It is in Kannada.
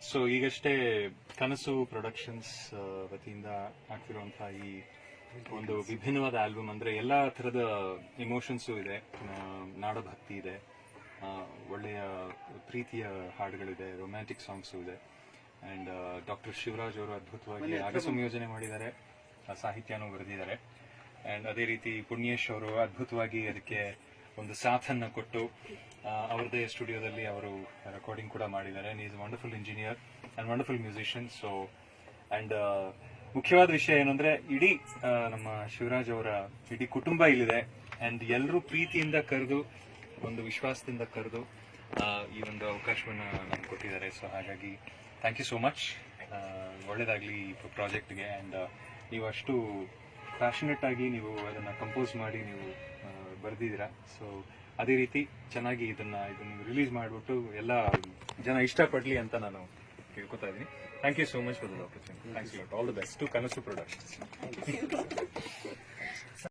ಸೊ ಈಗಷ್ಟೇ ಕನಸು ಪ್ರೊಡಕ್ಷನ್ಸ್ ವತಿಯಿಂದ ಆಗ್ತಿರುವಂತಹ ಈ ಒಂದು ವಿಭಿನ್ನವಾದ ಆಲ್ಬಮ್ ಅಂದ್ರೆ ಎಲ್ಲಾ ತರದ ಇಮೋಷನ್ಸು ಇದೆ, ನಾಡಭಕ್ತಿ ಇದೆ, ಒಳ್ಳೆಯ ಪ್ರೀತಿಯ ಹಾಡುಗಳಿದೆ, ರೊಮ್ಯಾಂಟಿಕ್ ಸಾಂಗ್ಸು ಇದೆ. ಅಂಡ್ ಡಾಕ್ಟರ್ ಶಿವರಾಜ್ ಅವರು ಅದ್ಭುತವಾಗಿ ರಾಗ ಸಂಯೋಜನೆ ಮಾಡಿದ್ದಾರೆ, ಸಾಹಿತ್ಯನೂ ಬರೆದಿದ್ದಾರೆ. ಅಂಡ್ ಅದೇ ರೀತಿ ಪುಣ್ಯೇಶ್ ಅವರು ಅದ್ಭುತವಾಗಿ ಅದಕ್ಕೆ ಒಂದು ಸಾಥನ್ನ ಕೊಟ್ಟು ಅವರದೇ ಸ್ಟುಡಿಯೋದಲ್ಲಿ ಅವರು ರೆಕಾರ್ಡಿಂಗ್ ಕೂಡ ಮಾಡಿದ್ದಾರೆ. Is wonderful engineer and wonderful musician. So and ಮುಖ್ಯವಾದ ವಿಷಯ ಏನಂದ್ರೆ ಇಡೀ ನಮ್ಮ ಶಿವರಾಜ್ ಅವರ ಇಡೀ ಕುಟುಂಬ ಇಲ್ಲಿದೆ. ಅಂಡ್ ಎಲ್ಲರೂ ಪ್ರೀತಿಯಿಂದ ಕರೆದು, ಒಂದು ವಿಶ್ವಾಸದಿಂದ ಕರೆದು ಈ ಒಂದು ಅವಕಾಶವನ್ನು ನಮ್ಗೆ ಕೊಟ್ಟಿದ್ದಾರೆ. ಸೊ ಹಾಗಾಗಿ ಥ್ಯಾಂಕ್ ಯು ಸೋ ಮಚ್. ಒಳ್ಳೇದಾಗ್ಲಿ ಈ ಪ್ರಾಜೆಕ್ಟ್ಗೆ. ಅಂಡ್ ನೀವು ಅಷ್ಟು ಪ್ಯಾಷನೆಟ್ ಆಗಿ ನೀವು ಅದನ್ನ ಕಂಪೋಸ್ ಮಾಡಿ ನೀವು ಬರೆದಿದ್ದೀರಾ. ಸೊ ಅದೇ ರೀತಿ ಚೆನ್ನಾಗಿ ಇದನ್ನ ರಿಲೀಸ್ ಮಾಡಿಬಿಟ್ಟು ಎಲ್ಲ ಜನ ಇಷ್ಟಪಡ್ಲಿ ಅಂತ ನಾನು ಕೇಳ್ಕೊತಾ ಇದ್ದೀನಿ. Thank you so much for the opportunity. Thanks lot. All the best to Kanasu productions.